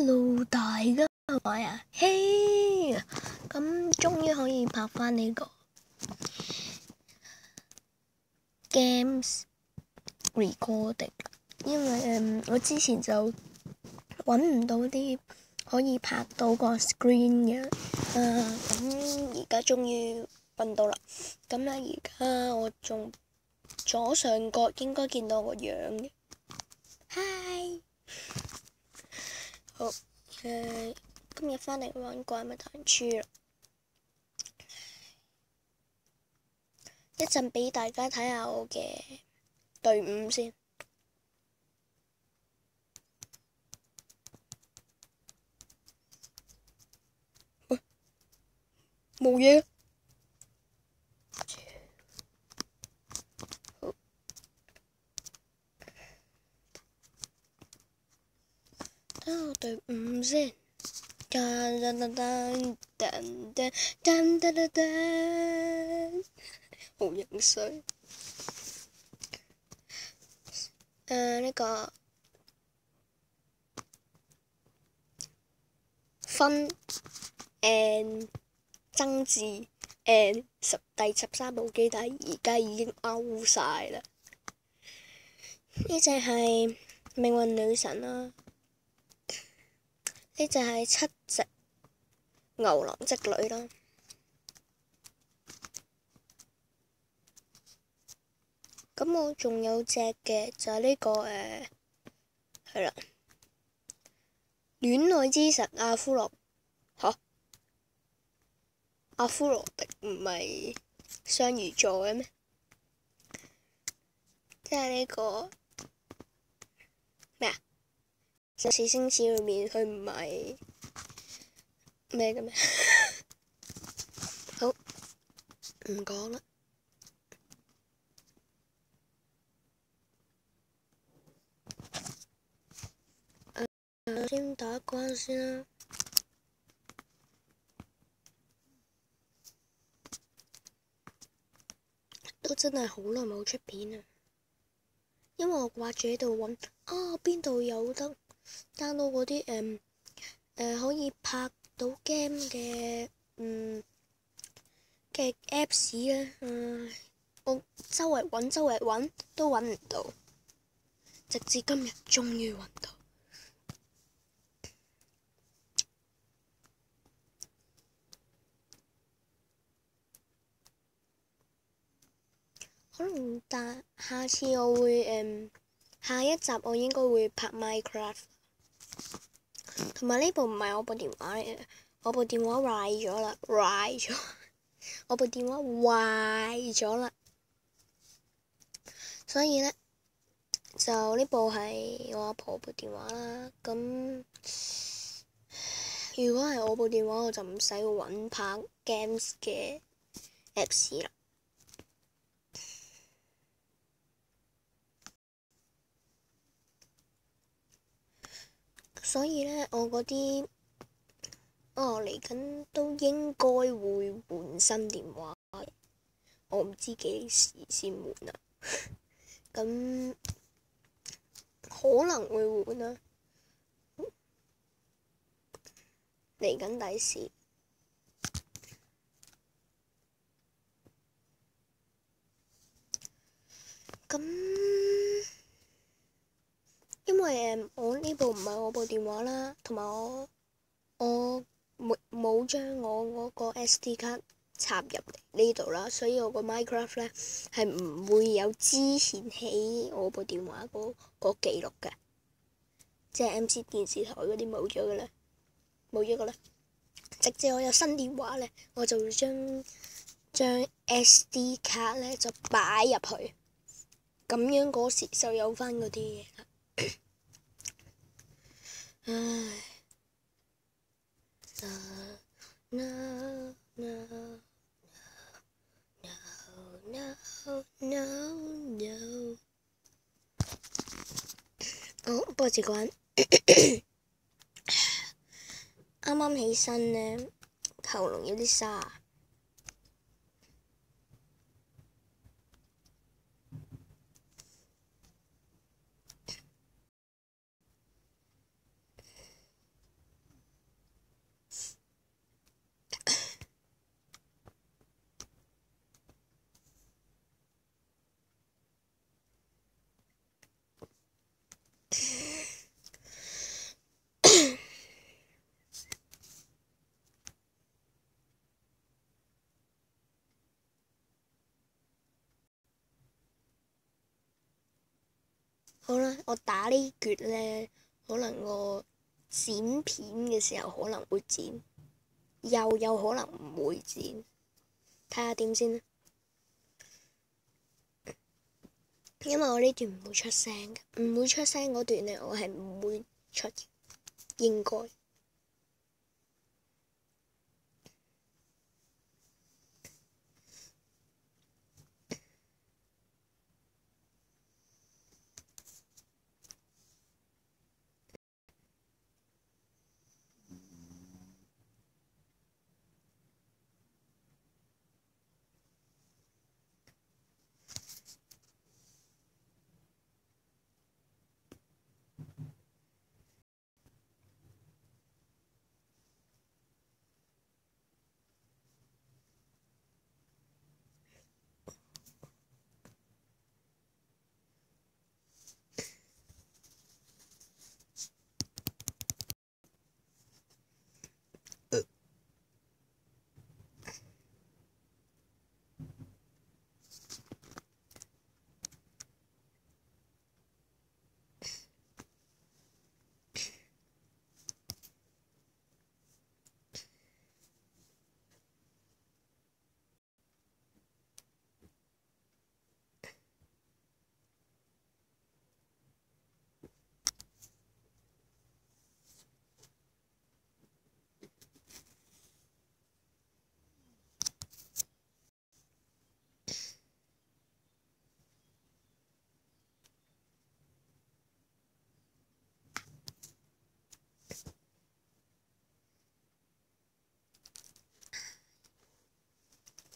Hello，大家好啊！嘿，咁終於可以拍翻呢個 Games Recording，因為我之前就揾唔到啲可以拍到個 screen 嘅，咁而家終於揾到啦。咁咧而家我仲左上角應該見到我個樣嘅。Hi， 好。今日返嚟玩怪物彈珠啦，一陣俾大家睇下我嘅隊伍先。喂，冇嘢。好，睇下我隊伍先。噔噔噔噔噔噔噔噔噔，好型衰。呢個分曾志第13部機體而家已經 out 晒啦。呢隻係命運女神啦，呢隻係7隻牛郎織女啦。咁我仲有隻嘅就係呢個係啦，戀愛之神阿芙洛阿芙羅狄唔係雙魚座嘅咩？即係呢個咩啊？十四星矢裏面佢唔係咩嘅咩？好，唔講啦。先打一關先啦。都真係好耐冇出片啊，因為我掛住喺度揾邊度有得 download 嗰啲可以拍到 game 嘅嘅 apps 咧。我周圍揾都揾唔到，直至今日終於揾到。可能下次我會下一集我應該會拍 Minecraft， 同埋呢部唔係我部電話嚟嘅，我部電話壞咗啦，我部電話壞咗啦，所以呢，就呢部係我阿婆部電話啦。咁如果係我部電話，我就唔使揾拍 games 嘅 apps 啦。所以呢，我嗰啲嚟緊都應該會換新電話，我唔知幾時先換啊。咁可能會換啦，嚟緊第時。咁因為我呢部唔係我部電話啦，同埋我冇將我嗰個 SD 卡插入嚟呢度啦，所以我個 Minecraft 咧係唔會有之前喺我部電話嗰記錄嘅，即係 MC 電視台嗰啲冇咗嘅啦。直至我有新電話咧，我就會將 SD 卡咧就擺入去，咁樣嗰時就有翻嗰啲嘢啦。唉，no，好，播住關。啱啱起身呢，喉嚨有啲沙。好啦，我打呢橛咧，可能我剪片嘅時候可能會剪，又有可能唔會剪，睇下點先。因為我呢段唔會出聲嘅，唔會出聲嗰段咧，我係唔會出嘅，應該。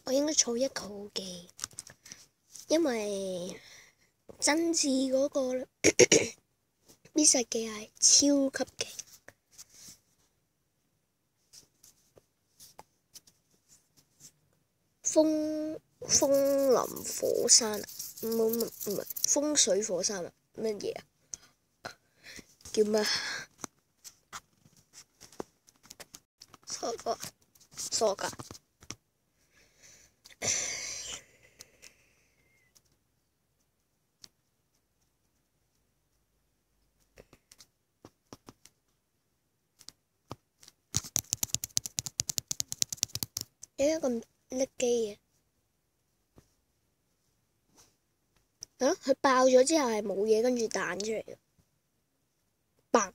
我應該儲一個好記，因為真治嗰個必殺技係超級勁，風林火山啊，唔係風水火山啊，乜嘢啊？叫咩？傻㗎。點解咁叻機嘅？啊！佢爆咗之後係冇嘢，跟住彈出嚟嘅，砰！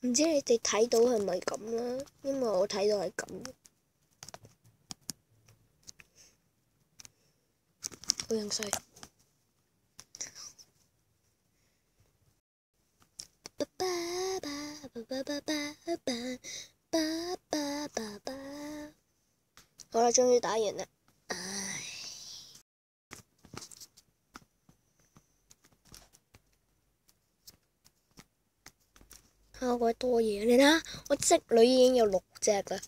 唔知你哋睇到係咪咁啦？因為我睇到係咁，好樣衰。好啦，終於打完啦。唉，好鬼多嘢，你睇下，我積女已經有6隻啦，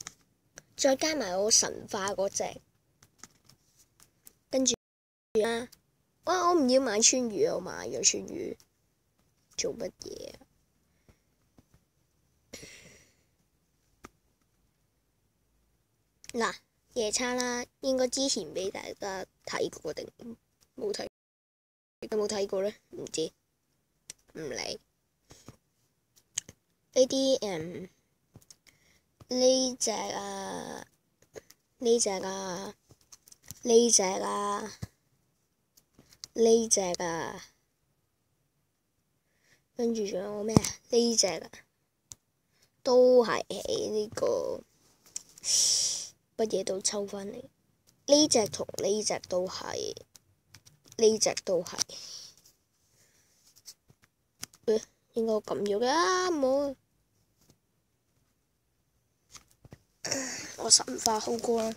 再加埋我神化嗰隻，跟住啊，哇！我唔要買川魚，我買咗川魚，做乜嘢啊？嗱，夜叉啦，應該之前俾大家睇過定冇睇？有冇睇過呢？唔知，唔理。呢啲呢隻啊，呢隻啊，呢隻啊，呢隻啊，跟住仲有咩啊？呢隻啊，都係喺呢個乜嘢都抽翻嚟。呢隻同呢隻都係，呢隻都係。應該咁樣嘅啊，冇。我神化好過啦，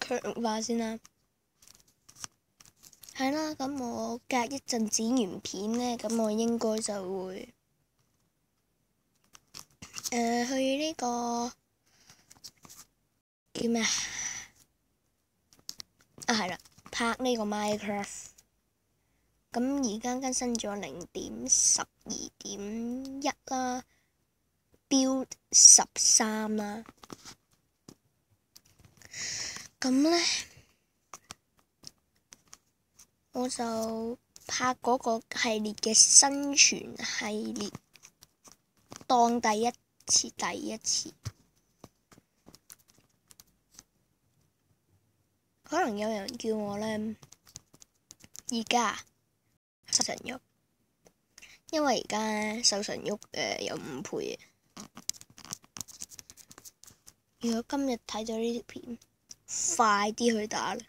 強化先啦。係啦，咁我隔一陣剪完片呢，咁我應該就會去呢個叫咩啊？係啦，拍呢個 Minecraft。咁而家更新咗0.12.1啦，Build 13啦。咁呢，我就拍嗰個系列嘅生存系列，當第一次。可能有人叫我呢，而家瘦神喐，因為而家瘦神喐有5倍嘅。如果今日睇咗呢條片，快啲去打啦！